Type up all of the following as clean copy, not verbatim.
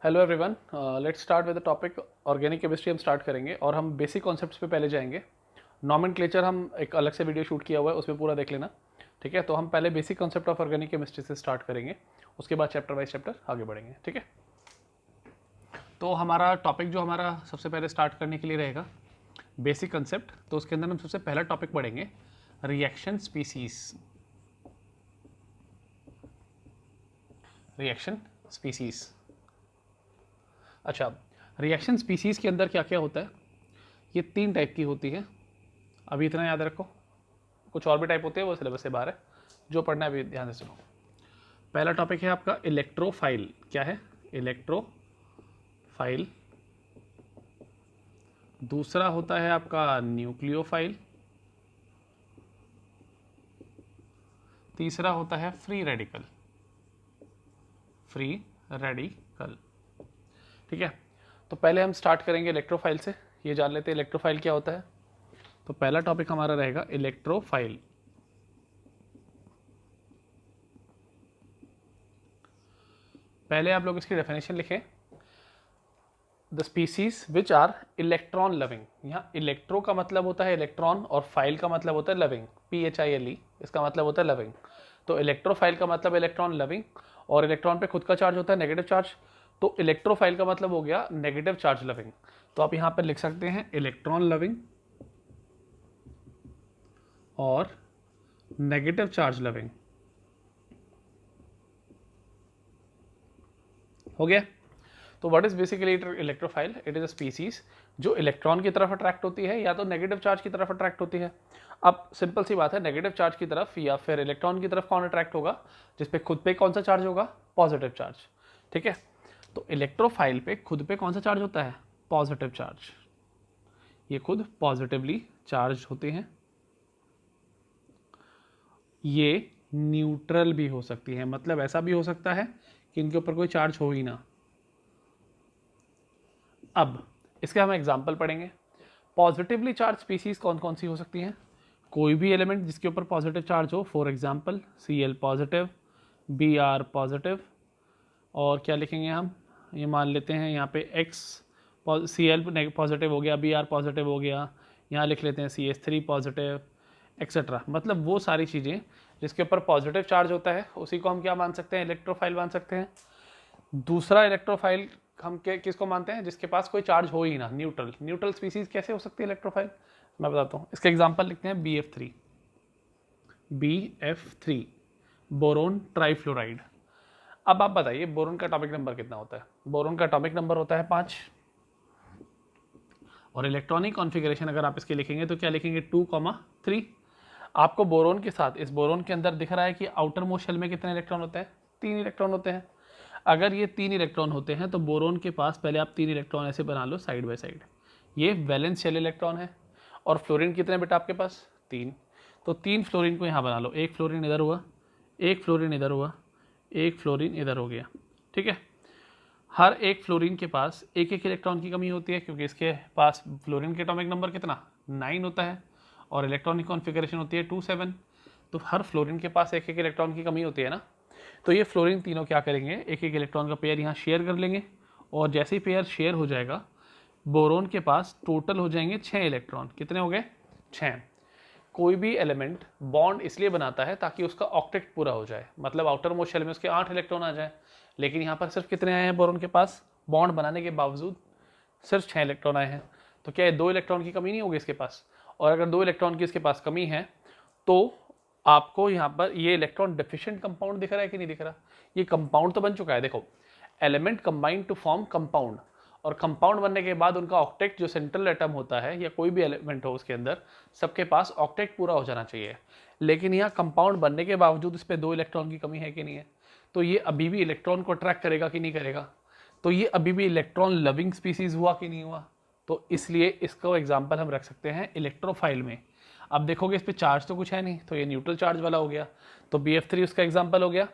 Hello everyone, let's start with the topic organic chemistry. हम start करेंगे और हम बेसिक कॉन्सेप्ट्स पे पहले जाएंगे। नॉमेनक्लेचर हम एक अलग से वीडियो शूट किया हुआ है, उसमें पूरा देख लेना, ठीक है। तो हम पहले basic concept of organic chemistry से स्टार्ट करेंगे, उसके बाद चैप्टर बाय चैप्टर आगे बढ़ेंगे, ठीक है। तो हमारा टॉपिक जो हमारा सबसे पहले स्टार्ट करने के लिए रहेगा बेसिक कंसेप्ट, तो उसके अंदर हम सबसे पहला टॉपिक पढ़ेंगे रिएक्शन स्पीसीज। रिएक्शन स्पीसीज, अच्छा, रिएक्शन स्पीसीज के अंदर क्या क्या होता है? ये 3 टाइप की होती है, अभी इतना याद रखो। कुछ और भी टाइप होते हैं, वो सिलेबस से बाहर है, जो पढ़ना है अभी ध्यान से सुनो। पहला टॉपिक है आपका इलेक्ट्रोफाइल। क्या है? इलेक्ट्रोफाइल। दूसरा होता है आपका न्यूक्लियोफाइल। तीसरा होता है फ्री रेडिकल। फ्री रेडिकल, ठीक है। तो पहले हम स्टार्ट करेंगे इलेक्ट्रोफाइल से, ये जान लेते हैं इलेक्ट्रोफाइल क्या होता है। तो पहला टॉपिक हमारा रहेगा इलेक्ट्रोफाइल। पहले आप लोग इसकी डेफिनेशन लिखें। The species which are electron loving. यहाँ इलेक्ट्रो का मतलब होता है इलेक्ट्रॉन और फाइल का मतलब होता है लविंग, PHILE, इसका मतलब होता है लविंग। तो इलेक्ट्रोफाइल का मतलब इलेक्ट्रॉन लविंग, और इलेक्ट्रॉन पे खुद का चार्ज होता है नेगेटिव चार्ज, तो इलेक्ट्रोफाइल का मतलब हो गया नेगेटिव चार्ज लविंग। तो आप यहाँ पर लिख सकते हैं इलेक्ट्रॉन लविंग और नेगेटिव चार्ज लविंग। हो गया। तो what is basically electrophile? It is a species जो इलेक्ट्रॉन की तरफ अट्रैक्ट होती है या तो नेगेटिव चार्ज की तरफ अट्रैक्ट होती है। अब सिंपल सी बात है, नेगेटिव चार्ज की तरफ या फिर इलेक्ट्रॉन की तरफ कौन अट्रैक्ट होगा? जिसपे खुद पे कौन सा चार्ज होगा? पॉजिटिव चार्ज, ठीक है। तो इलेक्ट्रोफाइल पे खुद पे कौन सा चार्ज होता है? Positive charge. ये खुद पॉजिटिवली चार्ज होते हैं। ये न्यूट्रल भी हो सकती है, मतलब ऐसा भी हो सकता है कि इनके ऊपर कोई चार्ज हो ही ना। अब इसके हम एग्जाम्पल पढ़ेंगे। पॉजिटिवली चार्ज स्पीसीज कौन कौन सी हो सकती हैं? कोई भी एलिमेंट जिसके ऊपर पॉजिटिव चार्ज हो, for example Cl positive, Br positive, और क्या लिखेंगे हम? ये मान लेते हैं यहाँ पे X Cl पॉजिटिव हो गया, Br पॉजिटिव हो गया, यहाँ लिख लेते हैं CH3 पॉजिटिव, एक्सेट्रा। मतलब वो सारी चीज़ें जिसके ऊपर पॉजिटिव चार्ज होता है उसी को हम क्या मान सकते हैं? इलेक्ट्रोफाइल मान सकते हैं। दूसरा इलेक्ट्रोफाइल हम किसको मानते हैं? जिसके पास कोई चार्ज हो ही ना, न्यूट्रल। न्यूट्रल स्पीसीज कैसे हो सकती है इलेक्ट्रोफाइल? मैं बताता हूँ। इसके एग्जांपल लिखते हैं BF3। BF3 boron trifluoride. अब आप बताइए बोरोन का एटॉमिक नंबर कितना होता है? बोरोन का एटॉमिक नंबर होता है 5, और इलेक्ट्रॉनिक कॉन्फ़िगरेशन अगर आप इसके लिखेंगे तो क्या लिखेंगे? 2,3। आपको बोरोन के साथ, इस बोरोन के अंदर दिख रहा है कि आउटर मोस्ट शेल में कितने इलेक्ट्रॉन होते हैं? 3 इलेक्ट्रॉन होते हैं। अगर ये 3 इलेक्ट्रॉन होते हैं तो बोरोन के पास पहले आप 3 इलेक्ट्रॉन ऐसे बना लो साइड बाय साइड। ये वैलेंस शेल इलेक्ट्रॉन है। और फ्लोरीन कितने बेटा आपके पास? 3। तो 3 फ्लोरीन को यहाँ बना लो। एक फ्लोरीन इधर हुआ, एक फ्लोरीन इधर हुआ, एक फ्लोरीन इधर हो गया, ठीक है। हर एक फ्लोरीन के पास एक एक इलेक्ट्रॉन की कमी होती है, क्योंकि इसके पास फ्लोरीन के एटॉमिक नंबर कितना? 9 होता है, और इलेक्ट्रॉनिक कॉन्फ़िगरेशन होती है 2,7। तो हर फ्लोरीन के पास एक एक इलेक्ट्रॉन की कमी होती है ना। तो ये फ्लोरीन तीनों क्या करेंगे? एक एक इलेक्ट्रॉन का पेयर यहाँ शेयर कर लेंगे, और जैसे ही पेयर शेयर हो जाएगा बोरोन के पास टोटल हो जाएंगे 6 इलेक्ट्रॉन। कितने हो गए? 6। कोई भी एलिमेंट बॉन्ड इसलिए बनाता है ताकि उसका ऑक्टेट पूरा हो जाए, मतलब आउटर मोस्ट शेल में उसके 8 इलेक्ट्रॉन आ जाए। लेकिन यहाँ पर सिर्फ कितने आए हैं बोरोन के पास? बॉन्ड बनाने के बावजूद सिर्फ 6 इलेक्ट्रॉन आए हैं। तो क्या 2 इलेक्ट्रॉन की कमी नहीं होगी इसके पास? और अगर 2 इलेक्ट्रॉन की इसके पास कमी है तो आपको यहाँ पर ये इलेक्ट्रॉन डेफिशिएंट कंपाउंड दिख रहा है कि नहीं दिख रहा? ये कंपाउंड तो बन चुका है। देखो, element combine to form compound, और कंपाउंड बनने के बाद उनका ऑक्टेट जो सेंट्रल एटम होता है या कोई भी एलिमेंट हो उसके अंदर, सबके पास ऑक्टेट पूरा हो जाना चाहिए। लेकिन यहाँ कंपाउंड बनने के बावजूद इस पर 2 इलेक्ट्रॉन की कमी है कि नहीं है? तो ये अभी भी इलेक्ट्रॉन को अट्रैक्ट करेगा कि नहीं करेगा? तो ये अभी भी इलेक्ट्रॉन लविंग स्पीसीज हुआ कि नहीं हुआ? तो इसलिए इसको एग्जाम्पल हम रख सकते हैं इलेक्ट्रोफाइल में। अब देखोगे इस पर चार्ज तो कुछ है नहीं, तो ये न्यूट्रल चार्ज वाला हो गया, तो BF3 उसका एग्जाम्पल हो गया।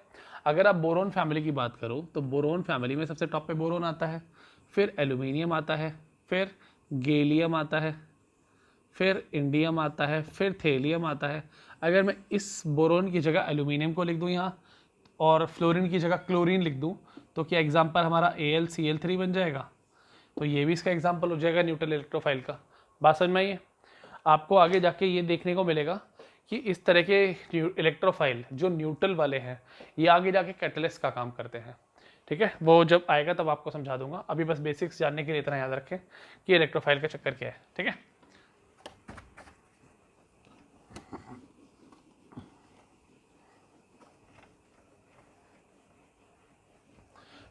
अगर आप बोरोन फैमिली की बात करो तो बोरोन फैमिली में सबसे टॉप पे बोरोन आता है, फिर एल्यूमिनियम आता है, फिर गैलियम आता है, फिर इंडियम आता है, फिर थेलियम आता है। अगर मैं इस बोरोन की जगह एल्यूमिनियम को लिख दूँ यहाँ, और फ्लोरीन की जगह क्लोरीन लिख दूँ, तो क्या एग्जाम्पल हमारा AlCl3 बन जाएगा? तो ये भी इसका एग्जाम्पल हो जाएगा न्यूट्रल इलेक्ट्रोफाइल का। बात समझ में आई है? आपको आगे जाके ये देखने को मिलेगा कि इस तरह के इलेक्ट्रोफाइल जो न्यूट्रल वाले हैं ये आगे जाके कैटलिस्ट का काम करते हैं। ठीक है, वो जब आएगा तब आपको समझा दूंगा। अभी बस बेसिक्स जानने के लिए इतना याद रखें कि इलेक्ट्रोफाइल का चक्कर क्या है। ठीक है,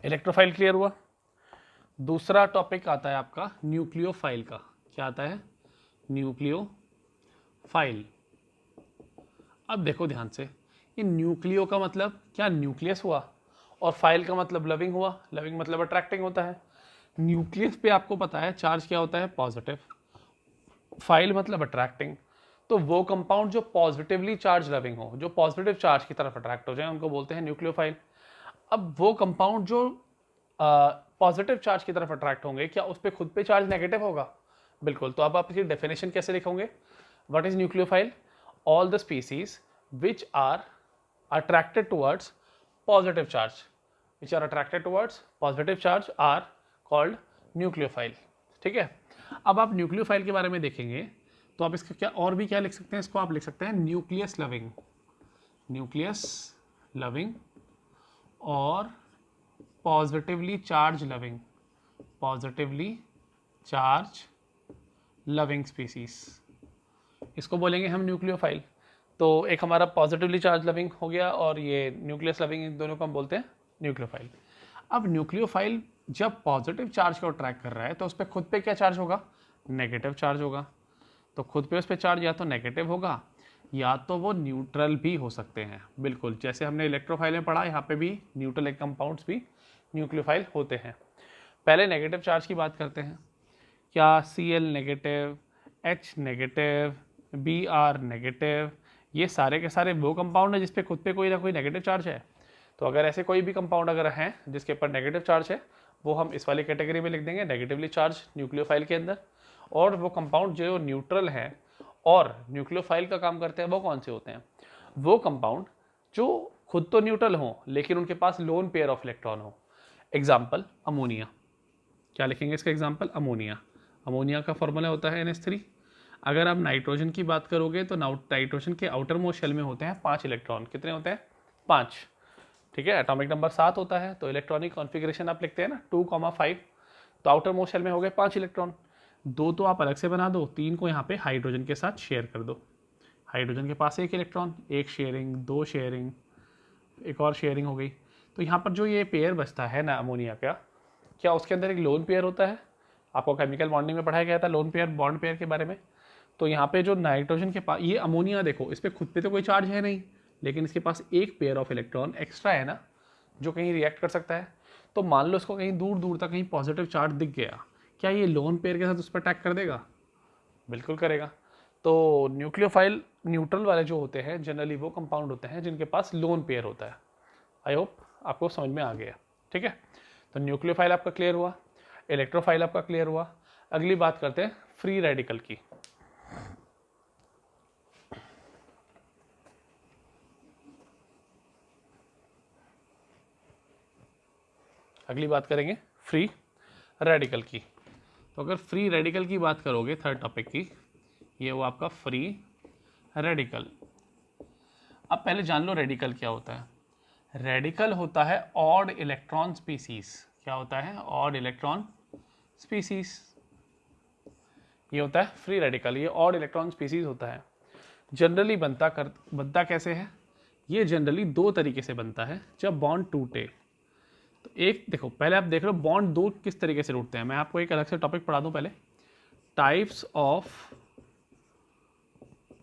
इलेक्ट्रोफाइल क्लियर हुआ। दूसरा टॉपिक आता है आपका न्यूक्लियोफाइल का। क्या आता है? न्यूक्लियोफाइल। अब देखो ध्यान से, ये न्यूक्लियो का मतलब क्या? न्यूक्लियस हुआ, और फाइल का मतलब लविंग हुआ। लविंग मतलब अट्रैक्टिंग होता है। न्यूक्लियस पे आपको पता है चार्ज क्या होता है? पॉजिटिव। फाइल मतलब अट्रैक्टिंग। तो वो कंपाउंड जो पॉजिटिवली चार्ज लविंग हो, जो पॉजिटिव चार्ज की तरफ अट्रैक्ट हो जाए, उनको बोलते हैं न्यूक्लियोफाइल। अब वो कंपाउंड जो पॉजिटिव चार्ज की तरफ अट्रैक्ट होंगे, क्या उस पर खुद पे चार्ज नेगेटिव होगा? बिल्कुल। तो अब आप इसकी डेफिनेशन कैसे लिखोगे? What is nucleophile? All the species which are attracted towards positive charge, which are attracted towards positive charge are called nucleophile. ठीक है, अब आप न्यूक्लियोफाइल के बारे में देखेंगे तो आप इसका क्या और भी क्या लिख सकते हैं? इसको आप लिख सकते हैं न्यूक्लियस लविंग, न्यूक्लियस लविंग और positively charge loving, positively charge loving species, इसको बोलेंगे हम न्यूक्लियोफाइल। तो एक हमारा पॉजिटिवली चार्ज लविंग हो गया और ये न्यूक्लियस लविंग, इन दोनों को हम बोलते हैं न्यूक्लियोफाइल। अब न्यूक्लियोफाइल जब पॉजिटिव चार्ज को अट्रैक्ट कर रहा है तो उस पर खुद पे क्या चार्ज होगा? नेगेटिव चार्ज होगा। तो खुद पे उस पर चार्ज या तो नेगेटिव होगा या तो वो न्यूट्रल भी हो सकते हैं। बिल्कुल, जैसे हमने इलेक्ट्रोफाइल में पढ़ा, यहाँ पे भी न्यूट्रल कंपाउंड्स भी न्यूक्लियोफाइल होते हैं। पहले नेगेटिव चार्ज की बात करते हैं। क्या Cl negative, H negative, Br negative, ये सारे के सारे वो कंपाउंड है जिसपे खुद पे कोई ना कोई नेगेटिव चार्ज है। तो अगर ऐसे कोई भी कंपाउंड अगर हैं जिसके ऊपर नेगेटिव चार्ज है, वो हम इस वाली कैटेगरी में लिख देंगे, नेगेटिवली चार्ज न्यूक्लियोफाइल के अंदर। और वो कंपाउंड जो न्यूट्रल हैं और न्यूक्लियोफाइल का काम करते हैं, वो कौन से होते हैं? वो कंपाउंड जो खुद तो न्यूट्रल हों लेकिन उनके पास लोन पेयर ऑफ इलेक्ट्रॉन हो। Example ammonia. क्या लिखेंगे इसका एग्जाम्पल? अमोनिया। अमोनिया का फॉर्मूला होता है NH3। अगर आप नाइट्रोजन की बात करोगे तो नाइट्रोजन के आउटर मोस्ट शेल में होते हैं 5 इलेक्ट्रॉन। कितने होते हैं? 5। ठीक है, एटॉमिक नंबर 7 होता है। तो इलेक्ट्रॉनिक कॉन्फ़िगरेशन आप लिखते हैं ना 2,5। तो आउटर मोस्ट शेल में हो गए 5 इलेक्ट्रॉन। 2 तो आप अलग से बना दो, 3 को यहाँ पे हाइड्रोजन के साथ शेयर कर दो। हाइड्रोजन के पास 1 इलेक्ट्रॉन, 1 शेयरिंग, 2 शेयरिंग, एक और शेयरिंग हो गई। तो यहाँ पर जो ये पेयर बचता है ना अमोनिया का, क्या उसके अंदर एक लोन पेयर होता है? आपको केमिकल बॉन्डिंग में पढ़ाया गया था लोन पेयर, बॉन्ड पेयर के बारे में। तो यहाँ पे जो नाइट्रोजन के पास, ये अमोनिया देखो, इस पर खुद पे तो कोई चार्ज है नहीं, लेकिन इसके पास एक पेयर ऑफ इलेक्ट्रॉन एक्स्ट्रा है ना, जो कहीं रिएक्ट कर सकता है। तो मान लो इसको कहीं दूर दूर तक कहीं पॉजिटिव चार्ज दिख गया, क्या ये लोन पेयर के साथ उस पर अटैक कर देगा? बिल्कुल करेगा। तो न्यूक्लियोफाइल न्यूट्रल वाले जो होते हैं जनरली वो कंपाउंड होते हैं जिनके पास लोन पेयर होता है। आई होप आपको समझ में आ गया। ठीक है, तो न्यूक्लियोफाइल आपका क्लियर हुआ, इलेक्ट्रोफाइल आपका क्लियर हुआ। अगली बात करते हैं फ्री रेडिकल की। अगली बात करेंगे फ्री रेडिकल की। तो अगर फ्री रेडिकल की बात करोगे थर्ड टॉपिक की, ये वो आपका फ्री रेडिकल। अब पहले जान लो रेडिकल क्या होता है। रेडिकल होता है ऑड इलेक्ट्रॉन स्पीसीज। क्या होता है? Odd electron species. ये होता है फ्री रेडिकल, ये ऑड इलेक्ट्रॉन स्पीसीज होता है। जनरली बनता कैसे है? ये जनरली 2 तरीके से बनता है जब बॉन्ड टूटे। तो एक देखो, पहले आप देख लो बॉन्ड 2 किस तरीके से टूटते हैं। मैं आपको एक अलग से टॉपिक पढ़ा दूं पहले, टाइप्स ऑफ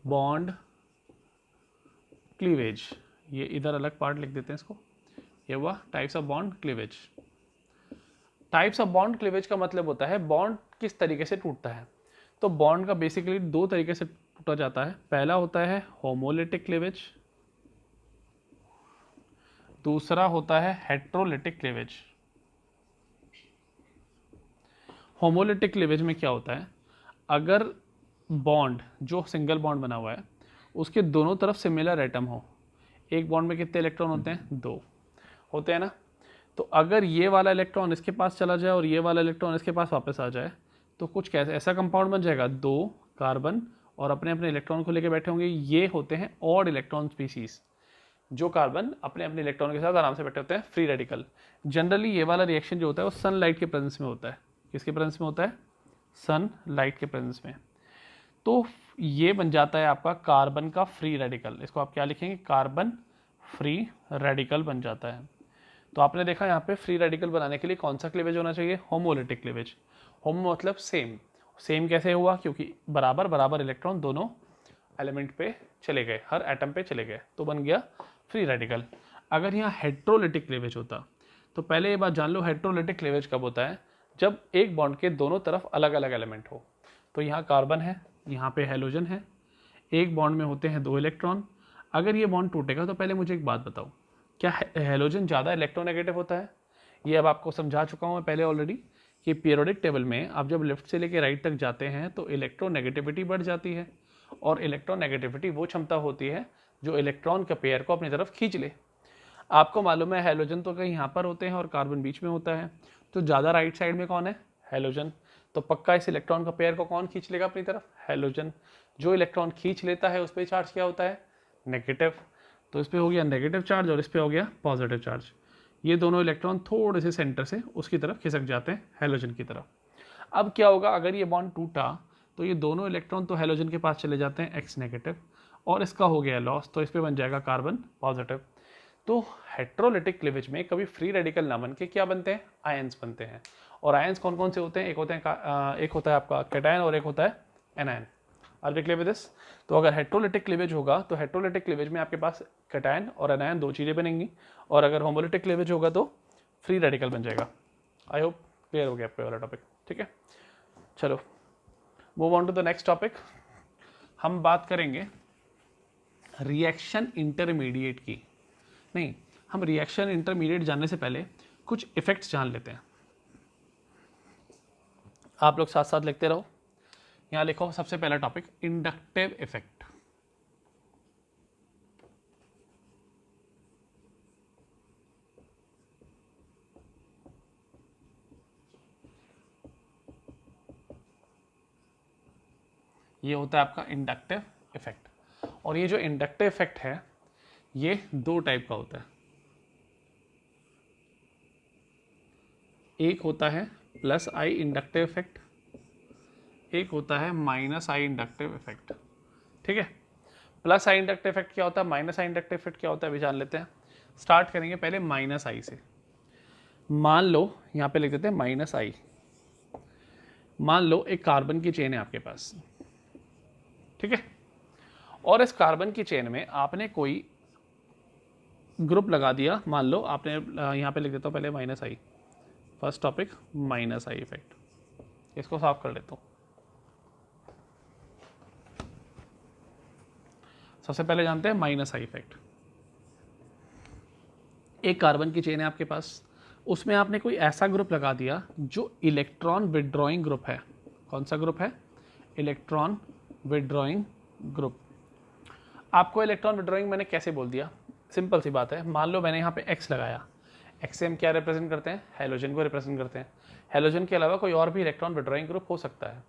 बॉन्ड क्लीवेज। ये इधर अलग पार्ट लिख देते हैं इसको, ये हुआ types of bond cleavage. Types of bond cleavage का मतलब होता है बॉन्ड किस तरीके से टूटता है। तो बॉन्ड का बेसिकली 2 तरीके से टूटा जाता है। पहला होता है होमोलिटिक क्लीवेज, दूसरा होता है हेट्रोलिटिक क्लीवेज। होमोलिटिक क्लीवेज में क्या होता है? अगर बॉन्ड जो सिंगल बॉन्ड बना हुआ है उसके दोनों तरफ सिमिलर एटम हो, एक बॉन्ड में कितने इलेक्ट्रॉन होते हैं? 2 होते हैं ना। तो अगर ये वाला इलेक्ट्रॉन इसके पास चला जाए और ये वाला इलेक्ट्रॉन इसके पास वापस आ जाए तो कुछ कैसे ऐसा कंपाउंड बन जाएगा, 2 कार्बन और अपने अपने इलेक्ट्रॉन को लेके बैठे होंगे। ये होते हैं ऑड इलेक्ट्रॉन स्पीसीज, जो कार्बन अपने अपने इलेक्ट्रॉन के साथ आराम से बैठे होते हैं, फ्री रेडिकल। जनरली ये वाला रिएक्शन जो होता है वो सनलाइट के प्रेजेंस में होता है। किसके प्रेजेंस में होता है? सनलाइट के प्रेजेंस में। तो ये बन जाता है आपका कार्बन का फ्री रेडिकल। इसको आप क्या लिखेंगे? कार्बन फ्री रेडिकल बन जाता है। तो आपने देखा यहाँ पे फ्री रेडिकल बनाने के लिए कौन सा क्लीवेज होना चाहिए? Homolytic cleavage. होमो मतलब सेम। सेम कैसे हुआ? क्योंकि बराबर बराबर इलेक्ट्रॉन दोनों एलिमेंट पे चले गए, हर एटम पे चले गए, तो बन गया फ्री रेडिकल। अगर यहाँ हेट्रोलिटिक क्लीवेज होता तो पहले ये बात जान लो, हेट्रोलिटिक क्लीवेज कब होता है? जब एक बॉन्ड के दोनों तरफ अलग अलग एलिमेंट हो। तो यहाँ कार्बन है, यहाँ पे हेलोजन है, एक बॉन्ड में होते हैं 2 इलेक्ट्रॉन। अगर ये बॉन्ड टूटेगा तो पहले मुझे एक बात बताओ, क्या हेलोजन ज़्यादा इलेक्ट्रोनेगेटिव होता है? ये अब आपको समझा चुका हूँ मैं पहले ऑलरेडी कि पीरियोडिक टेबल में आप जब लेफ्ट से लेके राइट तक जाते हैं तो इलेक्ट्रोनेगेटिविटी बढ़ जाती है, और इलेक्ट्रोनेगेटिविटी वो क्षमता होती है जो इलेक्ट्रॉन के पेयर को अपनी तरफ खींच ले। आपको मालूम है हेलोजन तो कहीं यहाँ पर होते हैं और कार्बन बीच में होता है, तो ज़्यादा राइट साइड में कौन है? हेलोजन। तो पक्का इस इलेक्ट्रॉन का पेयर को कौन खींच लेगा अपनी तरफ? हेलोजन। जो इलेक्ट्रॉन खींच लेता है उस पर चार्ज क्या होता है? नेगेटिव। तो इस पर हो गया नेगेटिव चार्ज और इस पर हो गया पॉजिटिव चार्ज। ये दोनों इलेक्ट्रॉन थोड़े से सेंटर से उसकी तरफ खिसक जाते हैं, हेलोजन की तरफ। अब क्या होगा अगर ये बॉन्ड टूटा तो ये दोनों इलेक्ट्रॉन तो हेलोजन के पास चले जाते हैं, एक्स नेगेटिव, और इसका हो गया लॉस, तो इस पर बन जाएगा कार्बन पॉजिटिव। तो हेट्रोलिटिक क्लीवेज में कभी फ्री रेडिकल ना बन के क्या बनते हैं? आयंस बनते हैं। और आयंस कौन कौन से होते हैं? एक होता है आपका कैटायन और एक होता है anion. Are we clear with this? तो अगर हेट्रोलिटिक क्लीवेज होगा तो हेट्रोलिटिक क्लीवेज में आपके पास कैटायन और एनायन 2 चीज़ें बनेंगी, और अगर होमोलिटिक क्लीवेज होगा तो फ्री रेडिकल बन जाएगा। आई होप क्लियर हो गया आपको वाला टॉपिक। ठीक है, चलो move on to the next topic. हम बात करेंगे रिएक्शन इंटरमीडिएट की। नहीं, हम रिएक्शन इंटरमीडिएट जानने से पहले कुछ इफेक्ट्स जान लेते हैं। आप लोग साथ साथ लिखते रहो। यहां लिखो सबसे पहला टॉपिक, इंडक्टिव इफेक्ट। ये होता है आपका इंडक्टिव इफेक्ट। और ये जो इंडक्टिव इफेक्ट है ये 2 टाइप का होता है। एक होता है प्लस आई इंडक्टिव इफेक्ट, एक होता है माइनस आई इंडक्टिव इफेक्ट। ठीक है, प्लस आई इंडक्टिव इफेक्ट क्या होता है, माइनस आई इंडक्टिव इफेक्ट क्या होता है, अभी जान लेते हैं। स्टार्ट करेंगे पहले माइनस आई से। मान लो यहां पे लिख देते हैं माइनस आई। मान लो एक कार्बन की चेन है आपके पास, ठीक है, और इस कार्बन की चेन में आपने कोई ग्रुप लगा दिया। मान लो आपने यहां पे लिख देता हूं पहले minus I, first topic minus I effect. इसको साफ कर लेता हूं। सबसे पहले जानते हैं माइनस आई इफेक्ट। एक कार्बन की चेन है आपके पास, उसमें आपने कोई ऐसा ग्रुप लगा दिया जो इलेक्ट्रॉन विड्रॉइंग ग्रुप है। कौन सा ग्रुप है? Electron withdrawing group. आपको इलेक्ट्रॉन विड्रॉइंग मैंने कैसे बोल दिया? सिंपल सी बात है, मान लो मैंने यहाँ पे X लगाया। X से हम क्या रिप्रेजेंट करते हैं? हेलोजन को रिप्रेजेंट करते हैं। हेलोजन के अलावा कोई और भी इलेक्ट्रॉन विड्रॉइंग ग्रुप हो सकता है।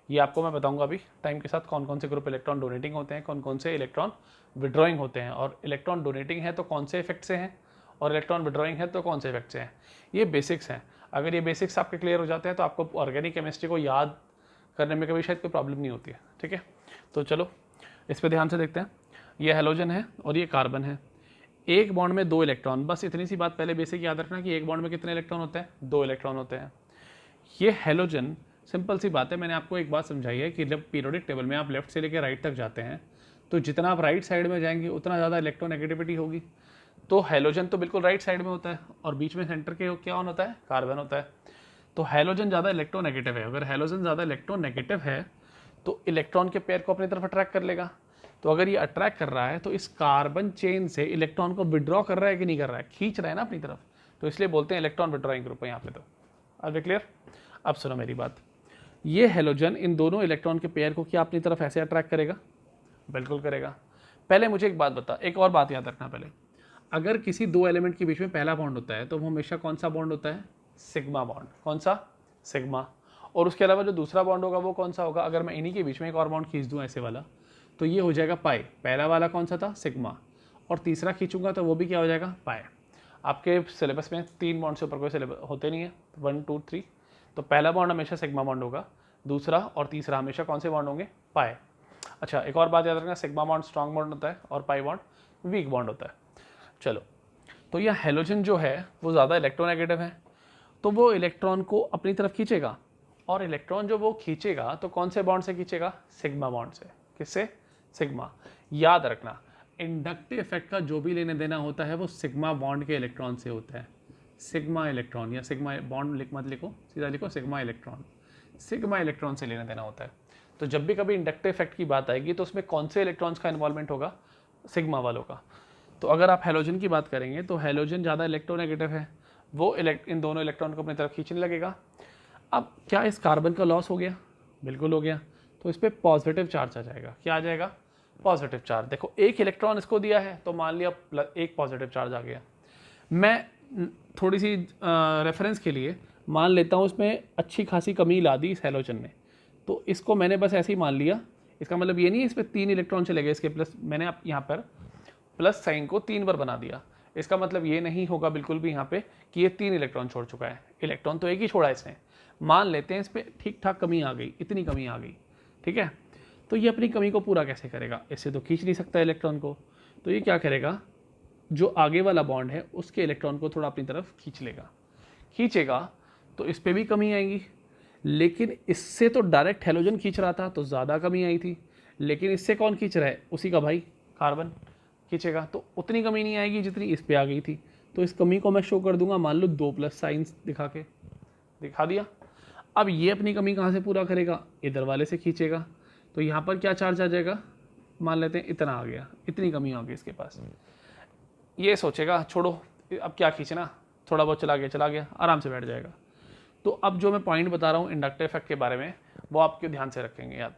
ये आपको मैं बताऊंगा अभी टाइम के साथ कौन कौन से ग्रुप इलेक्ट्रॉन डोनेटिंग होते हैं, कौन कौन से इलेक्ट्रॉन विड्रॉइंग होते हैं, और इलेक्ट्रॉन डोनेटिंग है तो कौन से इफेक्ट से हैं, और इलेक्ट्रॉन विड्रॉइंग है तो कौन से इफेक्ट से हैं। ये बेसिक्स हैं। अगर ये बेसिक्स आपके क्लियर हो जाते हैं तो आपको ऑर्गेनिक केमिस्ट्री को याद करने में कभी शायद कोई प्रॉब्लम नहीं होती है। ठीक है, तो चलो इस पर ध्यान से देखते हैं। ये हेलोजन है और ये कार्बन है। एक बॉन्ड में 2 इलेक्ट्रॉन, बस इतनी सी बात पहले बेसिक याद रखना कि एक बॉन्ड में कितने इलेक्ट्रॉन होते हैं? 2 इलेक्ट्रॉन होते हैं। ये हेलोजन, सिंपल सी बात है, मैंने आपको एक बात समझाई है कि जब पीरियोडिक टेबल में आप लेफ्ट से लेकर राइट तक जाते हैं तो जितना आप राइट साइड में जाएंगे उतना ज़्यादा इलेक्ट्रोनेगेटिविटी होगी। तो हेलोजन तो बिल्कुल राइट साइड में होता है और बीच में सेंटर के क्या ऑन होता है? कार्बन होता है। तो हेलोजन ज़्यादा इलेक्ट्रोनेगेटिव है। अगर हेलोजन ज़्यादा इलेक्ट्रोनेगेटिव है तो इलेक्ट्रॉन के पेयर को अपनी तरफ अट्रैक्ट कर लेगा। तो अगर ये अट्रैक्ट कर रहा है तो इस कार्बन चेन से इलेक्ट्रॉन को विड्रॉ कर रहा है कि नहीं कर रहा है? खींच रहा है ना अपनी तरफ, तो इसलिए बोलते हैं इलेक्ट्रॉन विड्रॉइंग ग्रुप है यहाँ पे। तो अब क्लियर? अब सुनो मेरी बात। ये हेलोजन इन दोनों इलेक्ट्रॉन के पेयर को क्या अपनी तरफ ऐसे अट्रैक्ट करेगा? बिल्कुल करेगा। पहले मुझे एक बात बता, एक और बात याद रखना पहले। अगर किसी दो एलिमेंट के बीच में पहला बॉन्ड होता है तो वो हमेशा कौन सा बॉन्ड होता है? Sigma bond. कौन सा? सिग्मा। और उसके अलावा जो दूसरा बॉन्ड होगा वो कौन सा होगा? अगर मैं इन्हीं के बीच में एक और बॉन्ड खींच दूँ ऐसे वाला, तो ये हो जाएगा पाई। पहला वाला कौन सा था? सिग्मा। और तीसरा खींचूंगा तो वो भी क्या हो जाएगा? पाई। आपके सिलेबस में 3 बॉन्ड से ऊपर कोई सिलेबस होते नहीं है, 1 2 3। तो पहला बॉन्ड हमेशा सिग्मा बॉन्ड होगा, दूसरा और तीसरा हमेशा कौन से बॉन्ड होंगे? पाई। अच्छा, एक और बात याद रखना, सिग्मा बॉन्ड स्ट्रॉन्ग बॉन्ड होता है और पाई बॉन्ड वीक बॉन्ड होता है। चलो, तो यह हेलोजन जो है वो ज़्यादा इलेक्ट्रोनेगेटिव है, तो वो इलेक्ट्रॉन को अपनी तरफ खींचेगा, और इलेक्ट्रॉन जो वो खींचेगा तो कौन से बॉन्ड से खींचेगा? सिग्मा बॉन्ड से। किससे? सिग्मा। याद रखना, इंडक्टिव इफेक्ट का जो भी लेने देना होता है वो सिग्मा बॉन्ड के इलेक्ट्रॉन से होता है। सिग्मा इलेक्ट्रॉन या सिग्मा बॉन्ड मत लिखो, सीधा लिखो सिग्मा इलेक्ट्रॉन। सिग्मा इलेक्ट्रॉन से लेना देना होता है। तो जब भी कभी इंडक्टिव इफेक्ट की बात आएगी तो उसमें कौन से इलेक्ट्रॉन्स का इन्वॉल्वमेंट होगा? सिग्मा वालों का। तो अगर आप हेलोजन की बात करेंगे तो हेलोजन ज़्यादा इलेक्ट्रोनेगेटिव है, वो इन दोनों इलेक्ट्रॉन को अपनी तरफ खींचने लगेगा। अब क्या इस कार्बन का लॉस हो गया? बिल्कुल हो गया। तो इस पर पॉजिटिव चार्ज आ जाएगा। क्या आ जाएगा? Positive charge. देखो, एक इलेक्ट्रॉन इसको दिया है तो मान लिया एक पॉजिटिव चार्ज आ गया। मैं थोड़ी सी रेफरेंस के लिए मान लेता हूँ इसमें अच्छी खासी कमी ला दी इस हेलोजन ने, तो इसको मैंने बस ऐसे ही मान लिया। इसका मतलब ये नहीं है इस पर 3 इलेक्ट्रॉन चले गए इसके प्लस, मैंने अब यहाँ पर प्लस साइन को 3 बार बना दिया। इसका मतलब ये नहीं होगा बिल्कुल भी यहाँ पे कि ये 3 इलेक्ट्रॉन छोड़ चुका है। इलेक्ट्रॉन तो एक ही छोड़ा इसने। मान लेते हैं इस पर ठीक ठाक कमी आ गई, इतनी कमी आ गई, ठीक है। तो ये अपनी कमी को पूरा कैसे करेगा? इससे तो खींच नहीं सकता इलेक्ट्रॉन को, तो ये क्या करेगा? जो आगे वाला बॉन्ड है उसके इलेक्ट्रॉन को थोड़ा अपनी तरफ खींच लेगा। खींचेगा तो इस पर भी कमी आएगी, लेकिन इससे तो डायरेक्ट हेलोजन खींच रहा था तो ज़्यादा कमी आई थी, लेकिन इससे कौन खींच रहा है? उसी का भाई कार्बन खींचेगा, तो उतनी कमी नहीं आएगी जितनी इस पे आ गई थी। तो इस कमी को मैं शो कर दूंगा, मान लो 2 प्लस साइन दिखा दिया। अब ये अपनी कमी कहाँ से पूरा करेगा? इधर वाले से खींचेगा। तो यहाँ पर क्या चार्ज आ जाएगा? मान लेते हैं इतना आ गया, इतनी कमी आ गई इसके पास। ये सोचेगा छोड़ो अब क्या खींचना, थोड़ा बहुत चला गया, आराम से बैठ जाएगा। तो अब जो मैं पॉइंट बता रहा हूँ इंडक्टिव इफेक्ट के बारे में, वो आपके ध्यान से रखेंगे याद।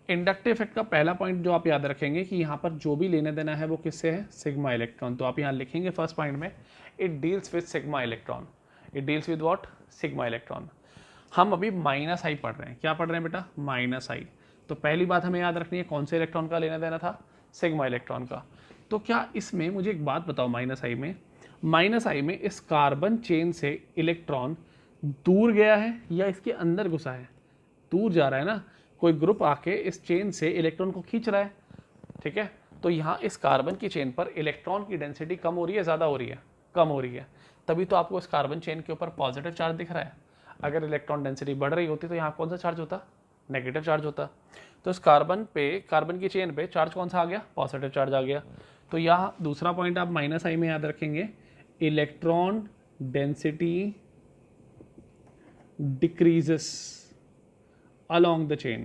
इंडक्टिव इफेक्ट का पहला पॉइंट जो आप याद रखेंगे कि यहाँ पर जो भी लेने देना है वो किससे है? Sigma electron. तो आप यहाँ लिखेंगे फर्स्ट पॉइंट में, it deals with sigma electron. It deals with what? Sigma electron. हम अभी माइनस आई पढ़ रहे हैं। क्या पढ़ रहे हैं बेटा? माइनस आई। तो पहली बात हमें याद रखनी है, कौन से इलेक्ट्रॉन का लेना देना था? सिग्मा इलेक्ट्रॉन का। तो क्या इसमें, मुझे एक बात बताओ, माइनस आई में इस कार्बन चेन से इलेक्ट्रॉन दूर गया है या इसके अंदर घुसा है? दूर जा रहा है ना, कोई ग्रुप आके इस चेन से इलेक्ट्रॉन को खींच रहा है, ठीक है। तो यहाँ इस कार्बन की चेन पर इलेक्ट्रॉन की डेंसिटी कम हो रही है, ज़्यादा हो रही है? कम हो रही है। तभी तो आपको इस कार्बन चेन के ऊपर पॉजिटिव चार्ज दिख रहा है। अगर इलेक्ट्रॉन डेंसिटी बढ़ रही होती तो यहाँ कौन सा चार्ज होता? नेगेटिव चार्ज होता। तो इस कार्बन की चेन पे चार्ज कौन सा आ गया? पॉजिटिव चार्ज आ गया। तो यहाँ दूसरा पॉइंट आप माइनस आई में याद रखेंगे, electron density decreases along the chain।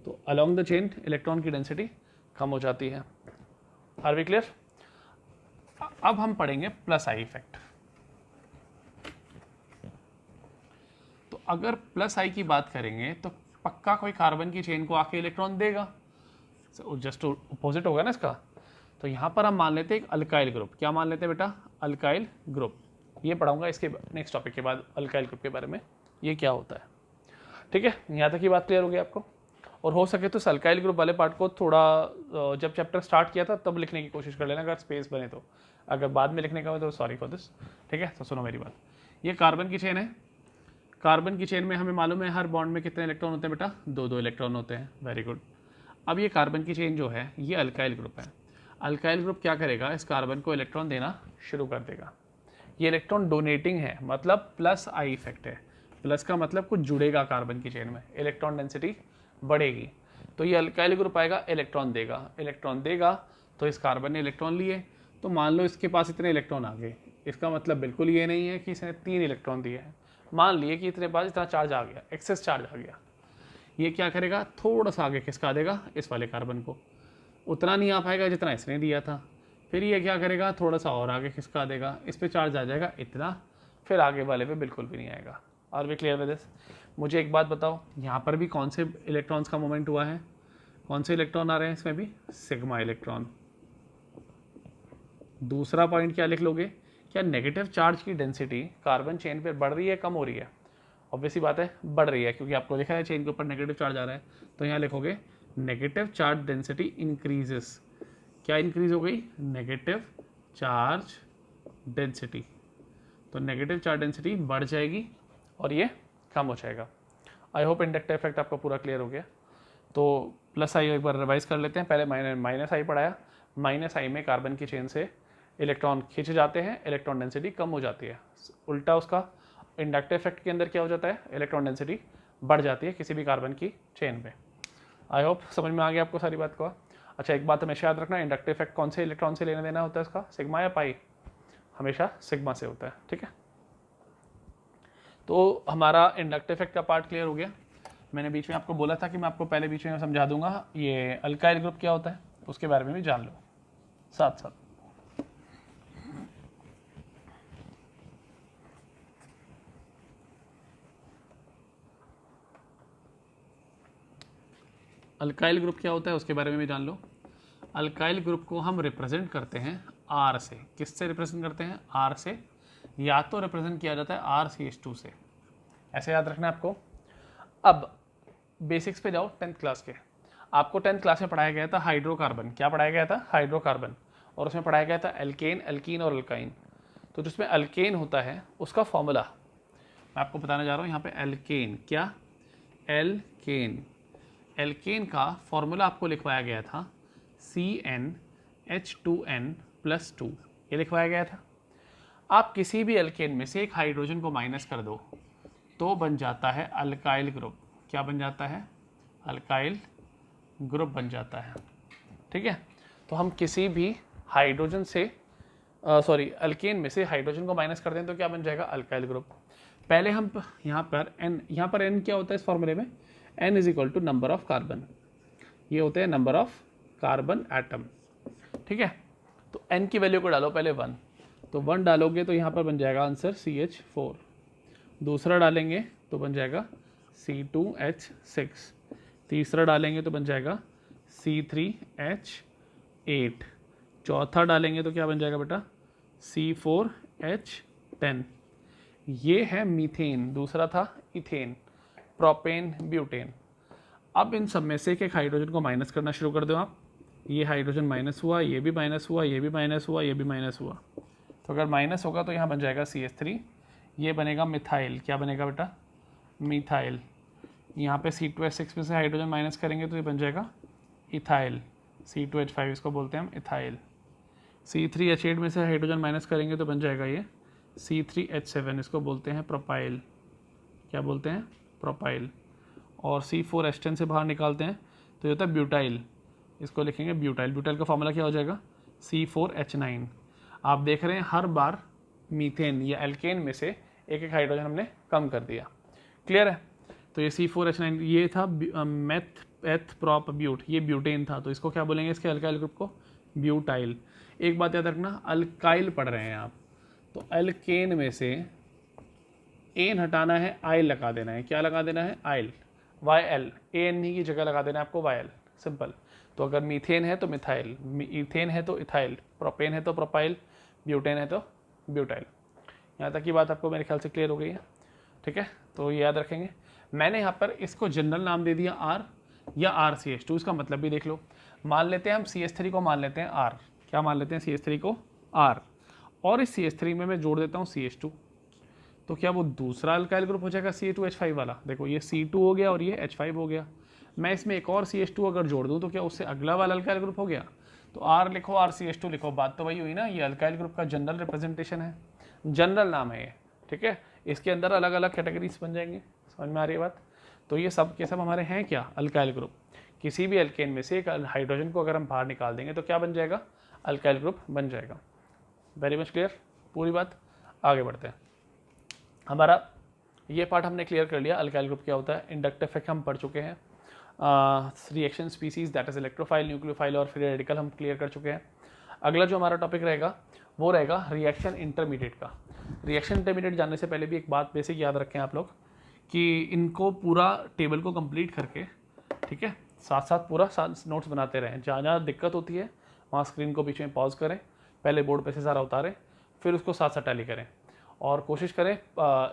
तो along the chain इलेक्ट्रॉन की डेंसिटी कम हो जाती है। Are we clear? अब हम पढ़ेंगे प्लस आई इफेक्ट। तो अगर प्लस आई की बात करेंगे तो पक्का कोई कार्बन की चेन को आके इलेक्ट्रॉन देगा, जस्ट अपोजिट होगा ना इसका। तो यहाँ पर हम मान लेते हैं एक अल्काइल ग्रुप। क्या मान लेते हैं बेटा? Alkyl group. ये पढ़ाऊंगा इसके नेक्स्ट टॉपिक के बाद, अल्काइल ग्रुप के बारे में, ये क्या होता है, ठीक है। यहाँ तक की बात क्लियर होगी आपको। और हो सके तो इस अल्काइल ग्रुप वाले पार्ट को थोड़ा जब चैप्टर स्टार्ट किया था तब लिखने की कोशिश कर लेना, अगर स्पेस बने तो। अगर बाद में लिखने का हो तो सॉरी फॉर दिस, ठीक है। तो सुनो मेरी बात, ये कार्बन की चेन है। कार्बन की चेन में हमें मालूम है हर बॉन्ड में कितने इलेक्ट्रॉन होते हैं बेटा? 2 इलेक्ट्रॉन होते हैं। Very good. अब ये कार्बन की चेन जो है ये अल्काइल ग्रुप है। अल्काइल ग्रुप क्या करेगा? इस कार्बन को इलेक्ट्रॉन देना शुरू कर देगा। ये इलेक्ट्रॉन डोनेटिंग है, मतलब प्लस आई इफेक्ट है। प्लस का मतलब कुछ जुड़ेगा कार्बन की चेन में, इलेक्ट्रॉन डेंसिटी बढ़ेगी। तो ये अल्काइल ग्रुप आएगा, इलेक्ट्रॉन देगा। तो इस कार्बन ने इलेक्ट्रॉन लिए, तो मान लो इसके पास इतने इलेक्ट्रॉन आ गए। इसका मतलब बिल्कुल ये नहीं है कि इसने 3 इलेक्ट्रॉन दिए हैं। मान लिए कि इतने पास इतना चार्ज आ गया, एक्सेस चार्ज आ गया। ये क्या करेगा? थोड़ा सा आगे खिसका देगा इस वाले कार्बन को, उतना नहीं आ पाएगा जितना इसने दिया था। फिर ये क्या करेगा? थोड़ा सा और आगे खिसका देगा, इस पे चार्ज आ जाएगा इतना, फिर आगे वाले पे बिल्कुल भी नहीं आएगा। और भी क्लियर विद दिस? मुझे एक बात बताओ, यहाँ पर भी कौन से इलेक्ट्रॉन्स का मूवमेंट हुआ है? कौन से इलेक्ट्रॉन आ रहे हैं इसमें भी? Sigma electron. दूसरा पॉइंट क्या लिख लोगे? क्या नेगेटिव चार्ज की डेंसिटी कार्बन चेन पे बढ़ रही है, कम हो रही है? ऑब्वियसली बात है बढ़ रही है, क्योंकि आपको लिखा है चेन के ऊपर नेगेटिव चार्ज आ रहा है, तो यहाँ लिखोगे नेगेटिव चार्ज डेंसिटी इंक्रीजेस। क्या इंक्रीज हो गई? Negative charge density. तो नेगेटिव चार्ज डेंसिटी बढ़ जाएगी और ये कम हो जाएगा। आई होप इंडक्टिव इफेक्ट आपका पूरा क्लियर हो गया। तो प्लस आई एक बार रिवाइज कर लेते हैं। पहले माइनस आई पढ़ाया। माइनस आई में कार्बन की चेन से इलेक्ट्रॉन खींचे जाते हैं, इलेक्ट्रॉन डेंसिटी कम हो जाती है। उल्टा उसका इंडक्टिव इफेक्ट के अंदर क्या हो जाता है? इलेक्ट्रॉन डेंसिटी बढ़ जाती है किसी भी कार्बन की चेन पे। आई होप समझ में आ गया आपको सारी बात को। अच्छा, एक बात हमेशा याद रखना, इंडक्टिव इफेक्ट कौन से इलेक्ट्रॉन से लेना देना होता है इसका? सिग्मा या पाई? हमेशा सिग्मा से होता है, ठीक है। तो हमारा इंडक्टिव इफेक्ट का पार्ट क्लियर हो गया। मैंने बीच में आपको बोला था कि मैं आपको पहले बीच में समझा दूंगा ये अल्काइल ग्रुप क्या होता है, उसके बारे में भी जान लो साथ साथ। अल्काइल ग्रुप क्या होता है उसके बारे में भी जान लो। अल्काइल ग्रुप को हम रिप्रेजेंट करते हैं आर से। किससे रिप्रेजेंट करते हैं? आर से। या तो रिप्रेजेंट किया जाता है RCH2 से, ऐसे याद रखना आपको। अब बेसिक्स पे जाओ 10th क्लास के। आपको 10th क्लास में पढ़ाया गया था हाइड्रोकार्बन। क्या पढ़ाया गया था? हाइड्रोकार्बन। और उसमें पढ़ाया गया था एल्केन, एल्कीन और अल्काइन। तो जिसमें अल्केन होता है उसका फॉर्मूला मैं आपको बताने जा रहा हूँ यहाँ पे। एल्केन, क्या? एल्केन। एल्केन का फॉर्मूला आपको लिखवाया गया था CnH2n+2, ये लिखवाया गया था। आप किसी भी एल्केन में से एक हाइड्रोजन को माइनस कर दो तो बन जाता है अल्काइल ग्रुप। क्या बन जाता है? अल्काइल ग्रुप बन जाता है, ठीक है। तो हम किसी भी हाइड्रोजन से अल्केन में से हाइड्रोजन को माइनस कर दें तो क्या बन जाएगा? Alkyl group. पहले हम यहाँ पर n क्या होता है इस फॉर्मूले में? n is equal to number of carbon. ये होते हैं नंबर ऑफ कार्बन एटम, ठीक है। तो n की वैल्यू को डालो पहले 1, तो 1 डालोगे तो यहाँ पर बन जाएगा आंसर CH4। दूसरा डालेंगे तो बन जाएगा C2H6। तीसरा डालेंगे तो बन जाएगा C3H8। चौथा डालेंगे तो क्या बन जाएगा बेटा? C4H10। ये है मीथेन। दूसरा था इथेन, प्रोपेन, ब्यूटेन। अब इन सब में से एक हाइड्रोजन को माइनस करना शुरू कर दो आप। ये हाइड्रोजन माइनस हुआ, ये भी माइनस हुआ, ये भी माइनस हुआ, ये भी माइनस हुआ। तो अगर माइनस होगा तो यहाँ बन जाएगा CH3। ये बनेगा मिथाइल। क्या बनेगा बेटा? मिथाइल। यहाँ पे C2H6 में से हाइड्रोजन माइनस करेंगे तो ये बन जाएगा इथाइल। C2H5 इसको बोलते हैं हम इथाइल। C3H8 में से हाइड्रोजन माइनस करेंगे तो बन जाएगा ये C3H7, इसको बोलते हैं प्रोपाइल। क्या बोलते हैं? प्रोपाइल। और C4H10 से बाहर निकालते हैं तो ये होता है ब्यूटाइल, इसको लिखेंगे ब्यूटाइल। ब्यूटाइल का फॉर्मूला क्या हो जाएगा? C4H9। आप देख रहे हैं हर बार मीथेन या एल्केन में से एक एक हाइड्रोजन हमने कम कर दिया। क्लियर है? तो ये C4H9 ये था मेथ प्रॉप ब्यूट, ये ब्यूटेन था, तो इसको क्या बोलेंगे इसके अल्काइल ग्रुप को? ब्यूटाइल। एक बात याद रखना, अल्काइल पढ़ रहे हैं आप तो एल्केन में से एन हटाना है, आइल लगा देना है। क्या लगा देना है? आइल, YL। AN की जगह लगा देना है आपको YL, सिंपल। तो अगर मीथेन है तो मिथाइल, इथेन है तो इथाइल, प्रोपेन है तो प्रोपाइल, ब्यूटेन है तो ब्यूटाइल। यहाँ तक की बात आपको मेरे ख्याल से क्लियर हो गई है, ठीक है। तो ये याद रखेंगे। मैंने यहाँ पर इसको जनरल नाम दे दिया R या RCH2। इसका मतलब भी देख लो। मान लेते हैं हम CH3 को मान लेते हैं R। क्या मान लेते हैं? CH3 को R। और इस CH3 में मैं जोड़ देता हूँ CH2, तो क्या वो दूसरा अल्काइल ग्रुप हो जाएगा C2H5 वाला? देखो ये C2 हो गया और ये H5 हो गया। मैं इसमें एक और CH2 अगर जोड़ दूं तो क्या उससे अगला वाला अल्काइल ग्रुप हो गया? तो R लिखो, RCH2 लिखो, बात तो वही हुई ना। ये अल्काइल ग्रुप का जनरल रिप्रेजेंटेशन है, जनरल नाम है ये, ठीक है। इसके अंदर अलग अलग कैटेगरीज बन जाएंगे, समझ में आ रही है बात? तो ये सब के सब हमारे हैं क्या? Alkyl group. किसी भी एल्केन में से एक हाइड्रोजन को अगर हम बाहर निकाल देंगे तो क्या बन जाएगा? अल्काइल ग्रुप बन जाएगा। वेरी मच क्लियर पूरी बात। आगे बढ़ते हैं। हमारा ये पार्ट हमने क्लियर कर लिया, अल्काइल ग्रुप क्या होता है। इंडक्टिव इफेक्ट हम पढ़ चुके हैं। Reaction species that is electrophile, nucleophile और फ्री रेडिकल हम क्लियर कर चुके हैं। अगला जो हमारा टॉपिक रहेगा वो रहेगा रिएक्शन इंटरमीडिएट का। रिएक्शन इंटरमीडिएट जानने से पहले भी एक बात बेसिक याद रखें आप लोग कि इनको पूरा टेबल को कंप्लीट करके, ठीक है, साथ साथ पूरा नोट्स बनाते रहें। जहाँ जहाँ दिक्कत होती है वहाँ स्क्रीन को बीच में पॉज करें, पहले बोर्ड पे से सारा उतारें, फिर उसको साथ साथ टैली करें। और कोशिश करें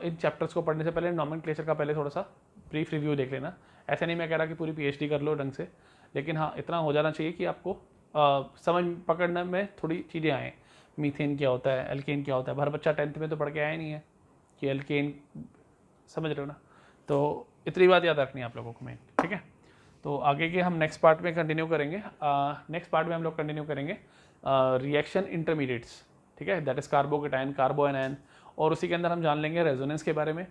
इन चैप्टर्स को पढ़ने से पहले नॉमेनक्लेचर का पहले थोड़ा सा ब्रीफ रिव्यू देख लेना। ऐसे नहीं मैं कह रहा कि पूरी PhD कर लो ढंग से, लेकिन हाँ इतना हो जाना चाहिए कि आपको समझ पकड़ने में थोड़ी चीज़ें आएँ। मीथेन क्या होता है, एल्केन क्या होता है, हर बच्चा 10th में तो पढ़ के आया नहीं है कि एल्केन, समझ रहे हो ना। तो इतनी बात याद रखनी है आप लोगों को मेन, ठीक है। तो आगे के हम नेक्स्ट पार्ट में कंटिन्यू करेंगे। नेक्स्ट पार्ट में हम लोग कंटिन्यू करेंगे रिएक्शन इंटरमीडिएट्स, ठीक है, दैट इज़ कार्बोकेटायन, कार्बोएनायन, और उसी के अंदर हम जान लेंगे रेजोनेंस के बारे में।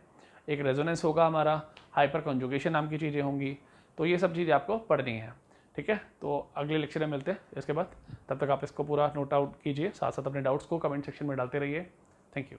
एक रेजोनेंस होगा हमारा, हाइपर कॉन्जुगेशन नाम की चीज़ें होंगी। तो ये सब चीज़ें आपको पढ़नी है, ठीक है। तो अगले लेक्चर में मिलते हैं इसके बाद। तब तक आप इसको पूरा नोट आउट कीजिए, साथ साथ अपने डाउट्स को कमेंट सेक्शन में डालते रहिए। Thank you.